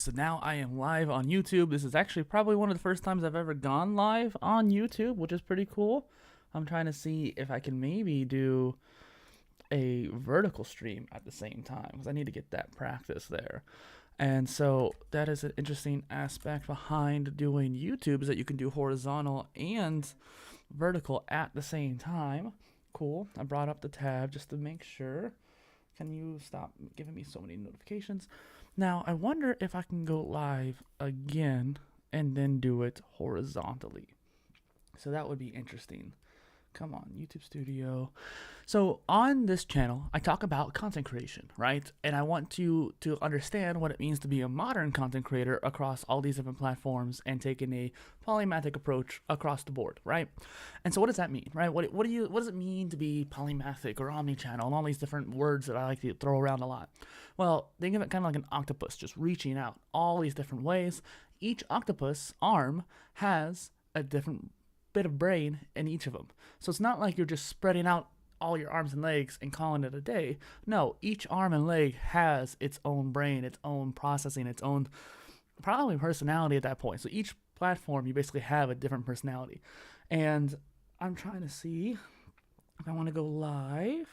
So now I am live on YouTube. This is actually probably one of the first times I've ever gone live on YouTube, which is pretty cool. I'm trying to see if I can maybe do a vertical stream at the same time because I need to get that practice there. And so that is an interesting aspect behind doing YouTube, is that you can do horizontal and vertical at the same time. Cool. I brought up the tab just to make sure. Can you stop giving me so many notifications? Now, I wonder if I can go live again and then do it horizontally. So that would be interesting. Come on, YouTube Studio. So on this channel, I talk about content creation, right? And I want you to understand what it means to be a modern content creator across all these different platforms and taking a polymathic approach across the board, right? And so what does that mean, right? What does it mean to be polymathic or omnichannel and all these different words that I like to throw around a lot? Well, think of it kind of like an octopus, just reaching out all these different ways. Each octopus arm has a different bit of brain in each of them. So it's not like you're just spreading out all your arms and legs and calling it a day. No, each arm and leg has its own brain, its own processing, its own probably personality at that point. So each platform, you basically have a different personality. And I'm trying to see if I want to go live.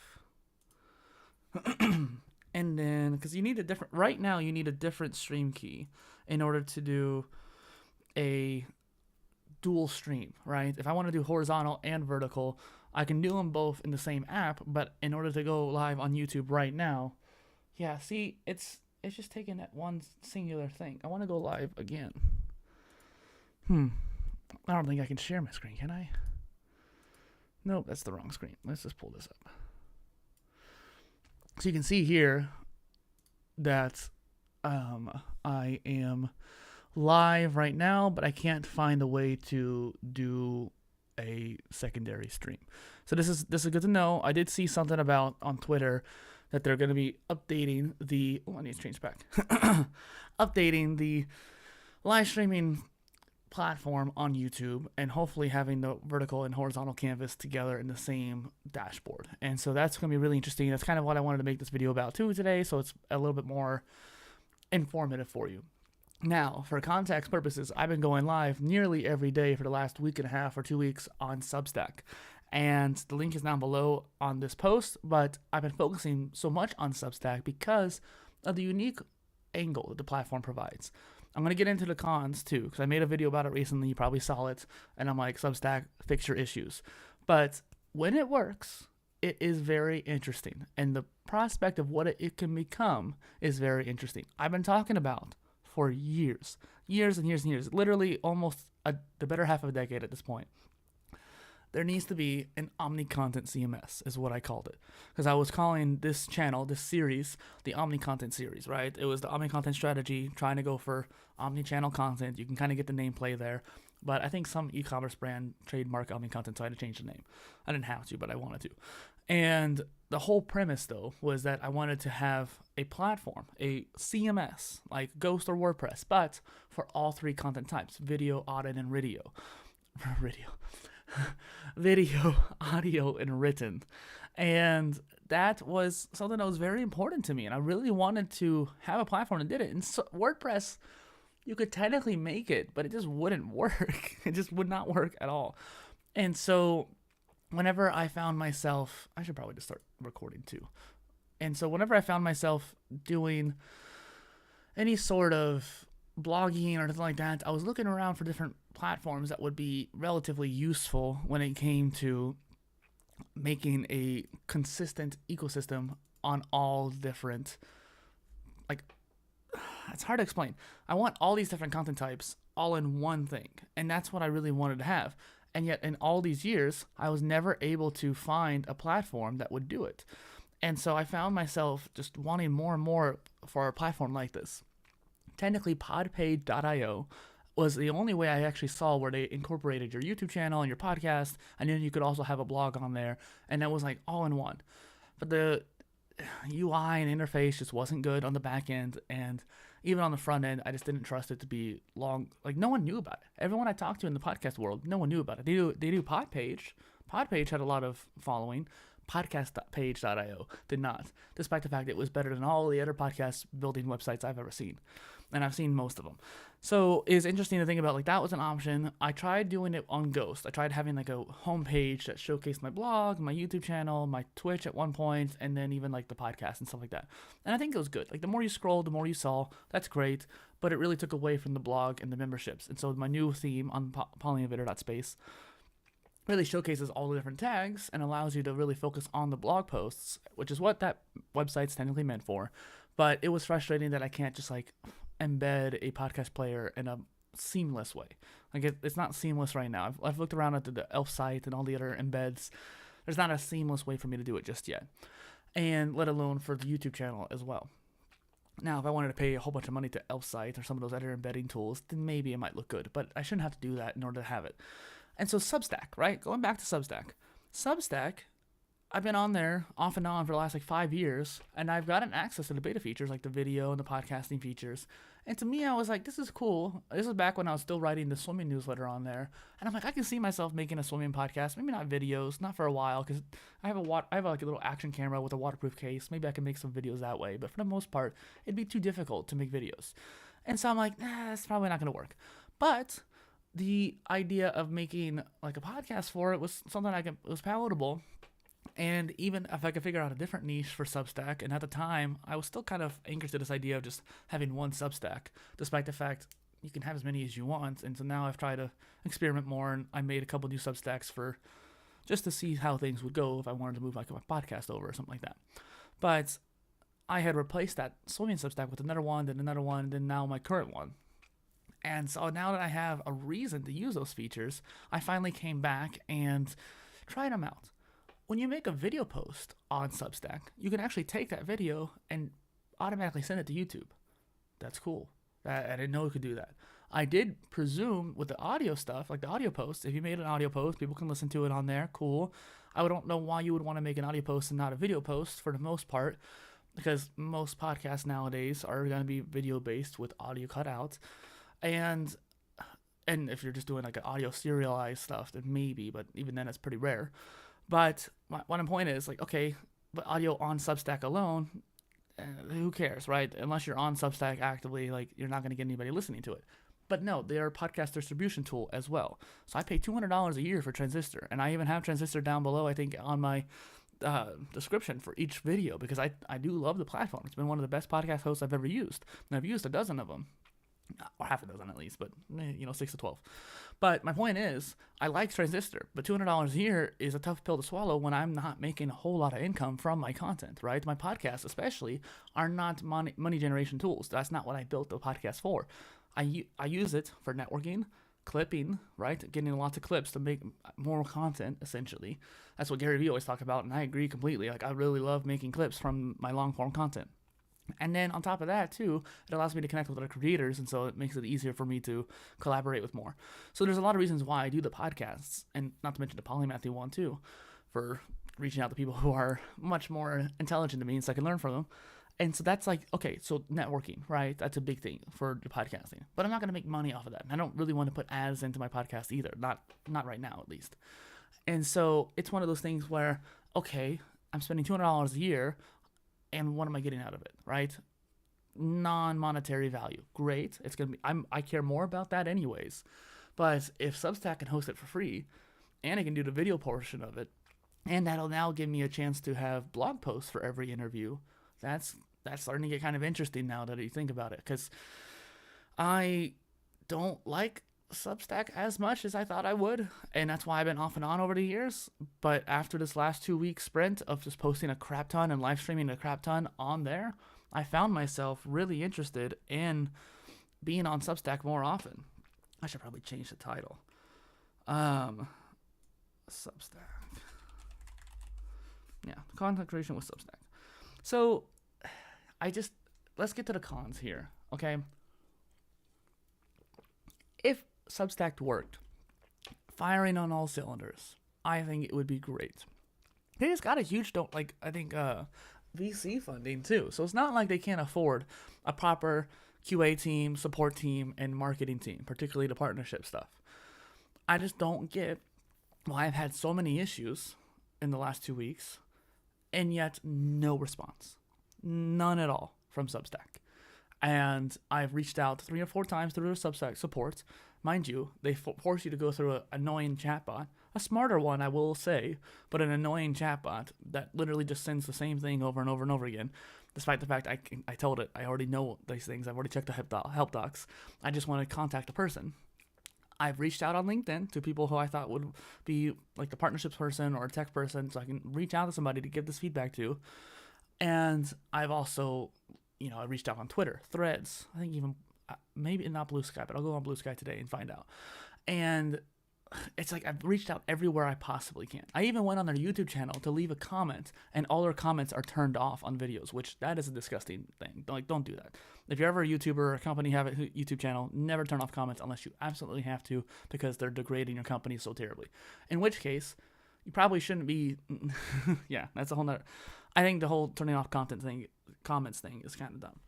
And then, because you need a different, right now you need a different stream key in order to do a dual stream, right? If I want to do horizontal and vertical, I can do them both in the same app, but in order to go live on YouTube right now, yeah, see, it's just taking that one singular thing. I want to go live again. I don't think I can share my screen, can I? Nope, that's the wrong screen. Let's just pull this up. So you can see here that I am live right now, but I can't find a way to do a secondary stream. So this is good to know. I did see something about on Twitter that they're going to be updating the I need to change back. Updating the live streaming platform on YouTube and hopefully having the vertical and horizontal canvas together in the same dashboard. And so that's going to be really interesting. That's kind of what I wanted to make this video about too today, so it's a little bit more informative for you. Now, for context purposes, I've been going live nearly every day for the last week and a half or 2 weeks on Substack. And the link is down below on this post, but I've been focusing so much on Substack because of the unique angle that the platform provides. I'm going to get into the cons too, because I made a video about it recently. You probably saw it. And I'm like, Substack, fix your issues. But when it works, it is very interesting. And the prospect of what it can become is very interesting. I've been talking about for years and years, literally almost the better half of a decade at this point. There needs to be an omni-content CMS, is what I called it. Because I was calling this channel, this series, the omni-content series, right? It was the omni-content strategy, trying to go for omni-channel content. You can kind of get the name play there. But I think some e-commerce brand trademark omni-content, so I had to change the name. I didn't have to, but I wanted to. And the whole premise, though, was that I wanted to have a platform, a CMS, like Ghost or WordPress, but for all three content types, video, audio, and video. Video, audio, and written. And that was something that was very important to me. And I really wanted to have a platform that did it. And so WordPress, you could technically make it, but it just wouldn't work. It just would not work at all. And so whenever I found myself, I should probably just start recording too. And so whenever I found myself doing any sort of blogging or anything like that, I was looking around for different platforms that would be relatively useful when it came to making a consistent ecosystem on all different, like, it's hard to explain. I want all these different content types all in one thing, and that's what I really wanted to have. And yet in all these years, I was never able to find a platform that would do it. And so I found myself just wanting more and more for a platform like this. Technically, podpage.io was the only way I actually saw where they incorporated your YouTube channel and your podcast, and then you could also have a blog on there, and that was like all in one. But the UI and interface just wasn't good on the back end, and even on the front end, I just didn't trust it to be long. Like, no one knew about it. Everyone I talked to in the podcast world, no one knew about it. They do Podpage. Podpage had a lot of following. Podcastpage.io did not, despite the fact it was better than all the other podcast building websites I've ever seen. and I've seen most of them. So it's interesting to think about, like, that was an option. I tried doing it on Ghost. I tried having like a homepage that showcased my blog, my YouTube channel, my Twitch at one point, and then even like the podcast and stuff like that. And I think it was good. Like, the more you scroll, the more you saw. That's great, but it really took away from the blog and the memberships. And so my new theme on PolyInnovator.space really showcases all the different tags and allows you to really focus on the blog posts, which is what that website's technically meant for. But it was frustrating that I can't just like embed a podcast player in a seamless way. Like, it's not seamless right now. I've looked around at the Elf site and all the other embeds. There's not a seamless way for me to do it just yet, and let alone for the YouTube channel as well. Now, if I wanted to pay a whole bunch of money to Elf site or some of those other embedding tools, then maybe it might look good, but I shouldn't have to do that in order to have it. And so Substack, right? Going back to Substack. Substack, I've been on there off and on for the last like 5 years, and I've gotten access to the beta features, like the video and the podcasting features. And to me, I was like, this is cool. This is back when I was still writing the swimming newsletter on there. And I'm like, I can see myself making a swimming podcast. Maybe not videos, not for a while, because I have like a little action camera with a waterproof case. Maybe I can make some videos that way. But for the most part, it'd be too difficult to make videos. And so I'm like, it's probably not going to work. But the idea of making like a podcast for it was something it was palatable. And even if I could figure out a different niche for Substack, and at the time, I was still kind of anchored to this idea of just having one Substack, despite the fact you can have as many as you want. And so now I've tried to experiment more, and I made a couple new Substacks for just to see how things would go if I wanted to move like my podcast over or something like that. But I had replaced that swimming Substack with another one, then another one, and then now my current one. And so now that I have a reason to use those features, I finally came back and tried them out. When you make a video post on Substack, you can actually take that video and automatically send it to YouTube. That's cool. I didn't know you could do that. I did presume with the audio stuff, like the audio posts, if you made an audio post, people can listen to it on there. Cool. I don't know why you would want to make an audio post and not a video post for the most part, because most podcasts nowadays are going to be video based with audio cut out. And if you're just doing like an audio serialized stuff, then maybe, but even then it's pretty rare. But my point is, like, okay, but audio on Substack alone, who cares, right? Unless you're on Substack actively, like, you're not going to get anybody listening to it. But no, they are a podcast distribution tool as well. So I pay $200 a year for Transistor, and I even have Transistor down below, I think, on my description for each video, because I do love the platform. It's been one of the best podcast hosts I've ever used, and I've used a dozen of them. Or half a dozen at least, but 6 to 12. But my point is, I like Transistor, but $200 a year is a tough pill to swallow when I'm not making a whole lot of income from my content, right? My podcasts, especially, are not money generation tools. That's not what I built the podcast for. I use it for networking, clipping, right? Getting lots of clips to make more content, essentially. That's what Gary Vee always talks about, and I agree completely. Like, I really love making clips from my long-form content. And then on top of that, too, it allows me to connect with other creators, and so it makes it easier for me to collaborate with more. So there's a lot of reasons why I do the podcasts, and not to mention the Polymath one, too, for reaching out to people who are much more intelligent than me, so I can learn from them. And so that's like, okay, so networking, right? That's a big thing for the podcasting. But I'm not going to make money off of that. And I don't really want to put ads into my podcast either, not right now, at least. And so it's one of those things where, okay, I'm spending $200 a year, and what am I getting out of it, right? Non-monetary value. Great. It's going to be, I care more about that anyways. But if Substack can host it for free, and I can do the video portion of it, and that'll now give me a chance to have blog posts for every interview, that's starting to get kind of interesting now that you think about it. Because I don't like Substack as much as I thought I would, and that's why I've been off and on over the years. But after this last 2-week sprint of just posting a crap ton and live streaming a crap ton on there, I found myself really interested in being on Substack more often. I should probably change the title. Substack. Yeah, content creation with Substack. So let's get to the cons here, okay? If Substack worked, firing on all cylinders, I think it would be great. They just got a huge, VC funding too. So it's not like they can't afford a proper QA team, support team, and marketing team, particularly the partnership stuff. I just don't get why I've had so many issues in the last 2 weeks, and yet no response. None at all from Substack. And I've reached out 3 or 4 times through their Substack support. Mind you, they force you to go through an annoying chatbot. A smarter one, I will say, but an annoying chatbot that literally just sends the same thing over and over and over again. Despite the fact I told it, I already know these things. I've already checked the help docs. I just want to contact a person. I've reached out on LinkedIn to people who I thought would be like the partnerships person or a tech person, so I can reach out to somebody to give this feedback to. And I've also, I reached out on Twitter, Threads. I think even maybe not Blue Sky, but I'll go on Blue Sky today and find out. And it's like I've reached out everywhere I possibly can. I even went on their YouTube channel to leave a comment, and all their comments are turned off on videos, which that is a disgusting thing. Don't do that. If you're ever a YouTuber or a company have a YouTube channel, never turn off comments unless you absolutely have to, because they're degrading your company so terribly. In which case, you probably shouldn't be. Yeah, that's a whole nother. I think the whole turning off comments thing is kind of dumb.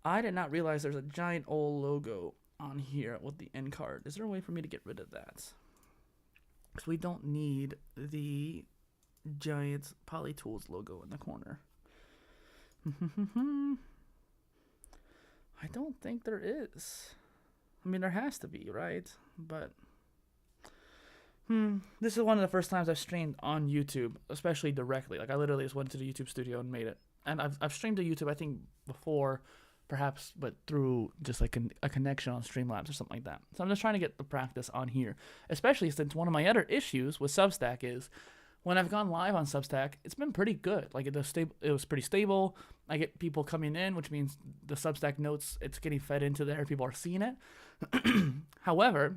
I did not realize there's a giant old logo on here with the end card. Is there a way for me to get rid of that? Because we don't need the giant PolyTools logo in the corner. I don't think there is. I mean, there has to be, right? But this is one of the first times I've streamed on YouTube, especially directly. Like, I literally just went to the YouTube studio and made it. And I've streamed to YouTube, I think, before, perhaps, but through just like a connection on Streamlabs or something like that. So I'm just trying to get the practice on here, especially since one of my other issues with Substack is when I've gone live on Substack, it's been pretty good. Like, it was pretty stable. I get people coming in, which means the Substack notes, it's getting fed into there. People are seeing it. However,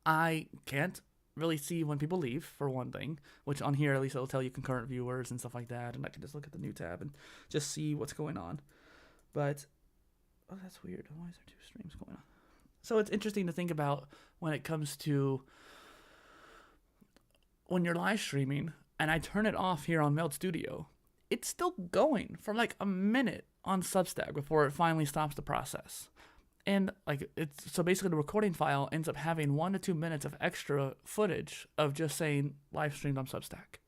I can't really see when people leave, for one thing, which on here at least it'll tell you concurrent viewers and stuff like that, and I can just look at the new tab and just see what's going on. But oh, that's weird. Why is there 2 streams going on? So it's interesting to think about when it comes to when you're live streaming and I turn it off here on Meld Studio, it's still going for like a minute on Substack before it finally stops the process. And like so basically the recording file ends up having 1 to 2 minutes of extra footage of just saying live streamed on Substack.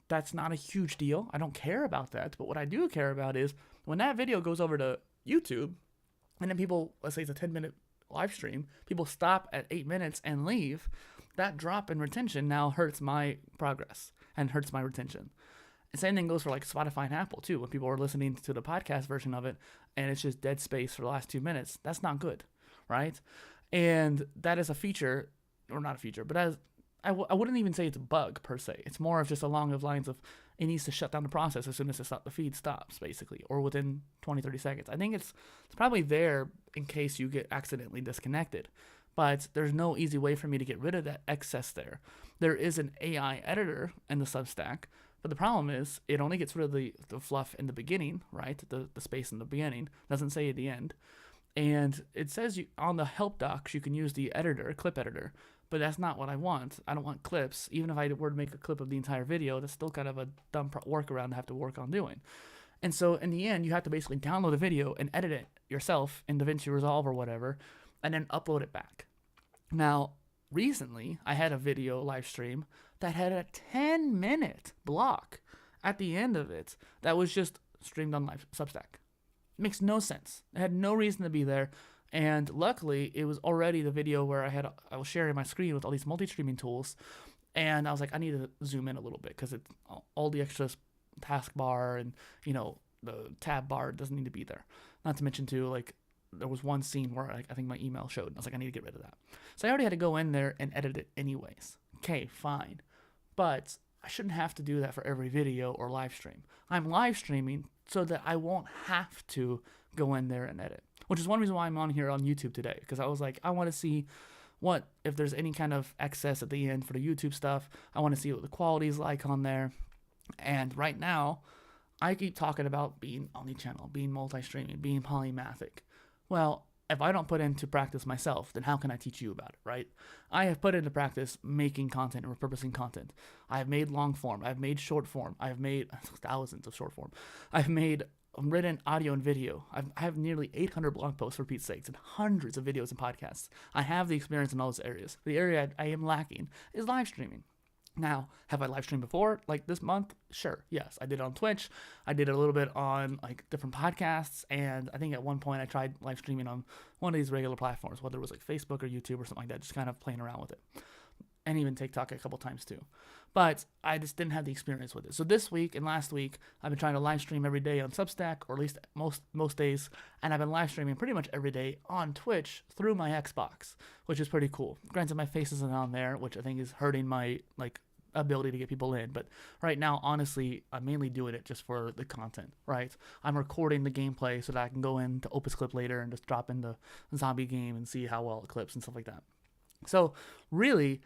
That's not a huge deal. I don't care about that. But what I do care about is when that video goes over to YouTube and then people, let's say it's a 10-minute live stream, people stop at 8 minutes and leave, that drop in retention now hurts my progress and hurts my retention. And same thing goes for like Spotify and Apple too. When people are listening to the podcast version of it and it's just dead space for the last 2 minutes, that's not good, right? And that is a feature, or not a feature, but as I wouldn't even say it's a bug per se. It's more of just along the lines of it needs to shut down the process as soon as the feed stops, basically, or within 20, 30 seconds. I think it's probably there in case you get accidentally disconnected. But there's no easy way for me to get rid of that excess there. There is an AI editor in the Substack, but the problem is it only gets rid of the fluff in the beginning, right? The space in the beginning. Doesn't say at the end. And it says on the help docs you can use the clip editor. But that's not what I want. I don't want clips. Even if I were to make a clip of the entire video, that's still kind of a dumb workaround to have to work on doing. And so in the end, you have to basically download a video and edit it yourself in DaVinci Resolve or whatever, and then upload it back. Now, recently, I had a video live stream that had a 10-minute block at the end of it that was just streamed on live Substack. It makes no sense. It had no reason to be there. And luckily, it was already the video where I was sharing my screen with all these multi-streaming tools, and I was like, I need to zoom in a little bit because it's all the extra taskbar and the tab bar doesn't need to be there. Not to mention too, like there was one scene where I think my email showed, and I was like, I need to get rid of that. So I already had to go in there and edit it anyways. Okay, fine, but I shouldn't have to do that for every video or live stream. I'm live streaming so that I won't have to go in there and edit. Which is one reason why I'm on here on YouTube today, because I was like, I want to see if there's any kind of excess at the end for the YouTube stuff. I want to see what the quality is like on there. And right now, I keep talking about being omnichannel, being multi-streaming, being polymathic. Well, if I don't put into practice myself, then how can I teach you about it, right? I have put into practice making content and repurposing content. I have made long form. I've made short form. I've made thousands of short form. I've made written audio and video. I have nearly 800 blog posts, for Pete's sakes, and hundreds of videos and podcasts. I have the experience in all those areas. The area I am lacking is live streaming. Now, have I live streamed before, like this month? Sure, yes. I did it on Twitch. I did it a little bit on like different podcasts, and I think at one point I tried live streaming on one of these regular platforms, whether it was like Facebook or YouTube or something like that, just kind of playing around with it. And even TikTok a couple times too. But I just didn't have the experience with it. So this week and last week, I've been trying to live stream every day on Substack, or at least most days, and I've been live streaming pretty much every day on Twitch through my Xbox, which is pretty cool. Granted, my face isn't on there, which I think is hurting my like ability to get people in. But right now, honestly, I'm mainly doing it just for the content, right? I'm recording the gameplay so that I can go into Opus clip later and just drop in the zombie game and see how well it clips and stuff like that. So really,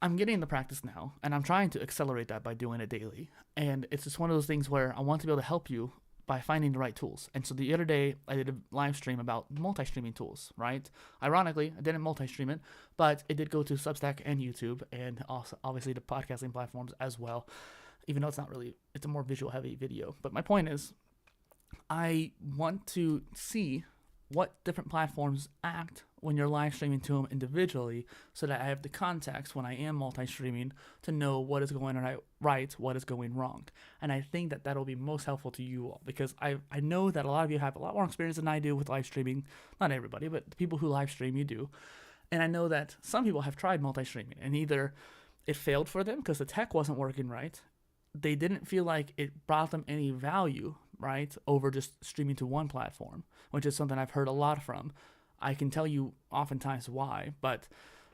I'm getting the practice now, and I'm trying to accelerate that by doing it daily. And it's just one of those things where I want to be able to help you by finding the right tools. And so the other day, I did a live stream about multi-streaming tools, right? Ironically, I didn't multi-stream it, but it did go to Substack and YouTube, and also obviously the podcasting platforms as well, even though it's a more visual-heavy video. But my point is, I want to see what different platforms act when you're live streaming to them individually, so that I have the context when I am multi-streaming to know what is going right, what is going wrong. And I think that that'll be most helpful to you all, because I know that a lot of you have a lot more experience than I do with live streaming. Not everybody, but the people who live stream, you do. And I know that some people have tried multi-streaming, and either it failed for them because the tech wasn't working right, they didn't feel like it brought them any value, right, over just streaming to one platform, which is something I've heard a lot from. I can tell you oftentimes why, but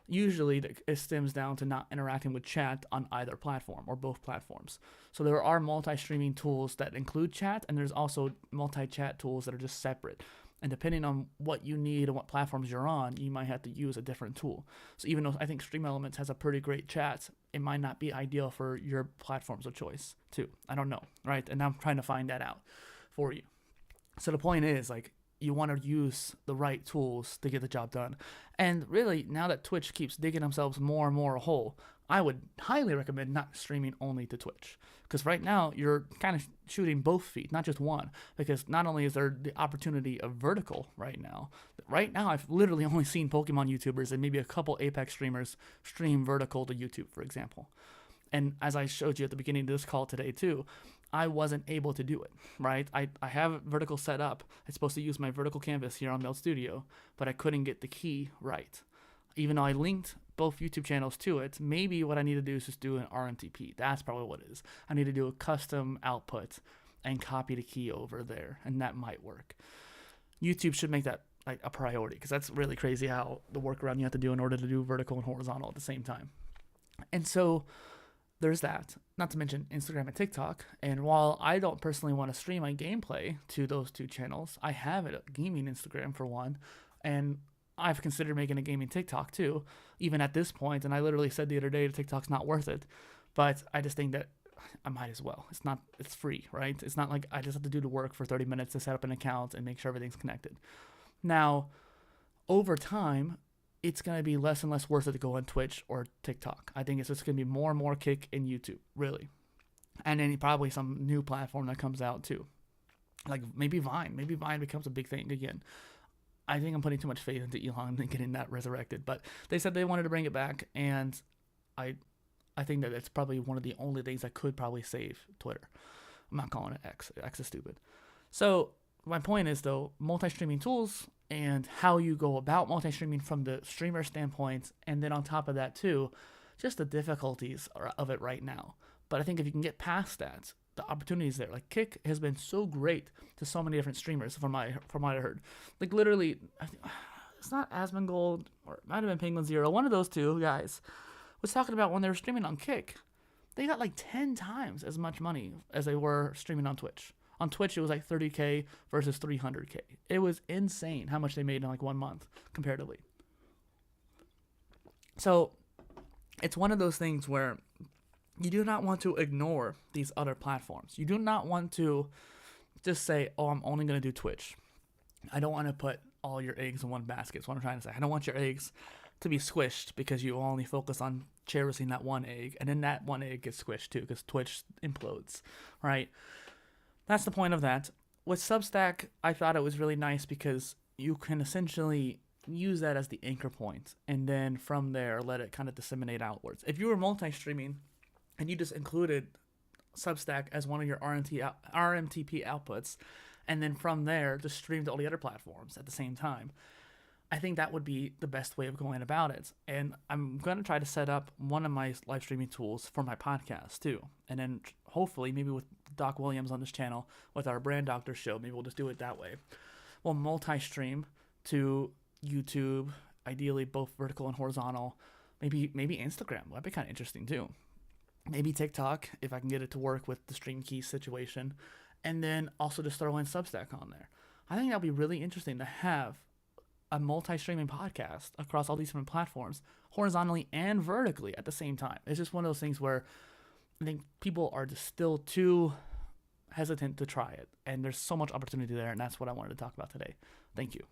usually it stems down to not interacting with chat on either platform or both platforms. So there are multi-streaming tools that include chat, and there's also multi-chat tools that are just separate. And depending on what you need and what platforms you're on, you might have to use a different tool. So even though I think Stream Elements has a pretty great chat, it might not be ideal for your platforms of choice too. I don't know, right? And I'm trying to find that out for you. So the point is, like, you want to use the right tools to get the job done. And really, now that Twitch keeps digging themselves more and more a hole, I would highly recommend not streaming only to Twitch. Because right now, you're kind of shooting both feet, not just one. Because not only is there the opportunity of vertical right now, I've literally only seen Pokemon YouTubers and maybe a couple Apex streamers stream vertical to YouTube, for example. And as I showed you at the beginning of this call today too, I wasn't able to do it, right? I have vertical set up. It's supposed to use my vertical canvas here on Meld Studio, but I couldn't get the key right. Even though I linked both YouTube channels to it, maybe what I need to do is just do an RMTP. That's probably what it is. I need to do a custom output and copy the key over there, and that might work. YouTube should make that like a priority, because that's really crazy how the workaround you have to do in order to do vertical and horizontal at the same time. And so there's that, not to mention Instagram and TikTok. And while I don't personally want to stream my gameplay to those two channels, I have a gaming Instagram for one, and I've considered making a gaming TikTok too, even at this point. And I literally said the other day, TikTok's not worth it, but I just think that I might as well. It's free, right? It's not like I just have to do the work for 30 minutes to set up an account and make sure everything's connected. Now, over time, it's going to be less and less worth it to go on Twitch or TikTok. I think it's just going to be more and more kick in YouTube, really. And then probably some new platform that comes out too. Like maybe Vine. Maybe Vine becomes a big thing again. I think I'm putting too much faith into Elon and getting that resurrected. But they said they wanted to bring it back, and I think that it's probably one of the only things that could probably save Twitter. I'm not calling it X. X is stupid. So my point is, though, multi-streaming tools and how you go about multi-streaming from the streamer standpoint, and then on top of that too, just the difficulties of it right now. But I think if you can get past that, the opportunities there. Like Kick has been so great to so many different streamers from what I heard. Like literally, it's not Asmongold, or it might have been Penguin Zero. One of those two guys was talking about when they were streaming on Kick, they got like 10 times as much money as they were streaming on Twitch. On Twitch, it was like 30K versus 300K. It was insane how much they made in like 1 month comparatively. So it's one of those things where you do not want to ignore these other platforms. You do not want to just say, oh, I'm only going to do Twitch. I don't want to put all your eggs in one basket. That's what I'm trying to say. I don't want your eggs to be squished because you only focus on cherishing that one egg, and then that one egg gets squished too because Twitch implodes, right? That's the point of that. With Substack, I thought it was really nice because you can essentially use that as the anchor point, and then from there let it kind of disseminate outwards. If you were multi-streaming and you just included Substack as one of your RMTP outputs, and then from there just stream to all the other platforms at the same time, I think that would be the best way of going about it. And I'm going to try to set up one of my live streaming tools for my podcast too. And then hopefully, maybe with Doc Williams on this channel, with our Brand Doctor show, maybe we'll just do it that way. We'll multi-stream to YouTube, ideally both vertical and horizontal. Maybe Instagram. That'd be kind of interesting too. Maybe TikTok, if I can get it to work with the stream key situation. And then also just throw in Substack on there. I think that'll be really interesting to have a multi-streaming podcast across all these different platforms, horizontally and vertically at the same time. It's just one of those things where I think people are just still too hesitant to try it, and there's so much opportunity there, and that's what I wanted to talk about today. Thank you.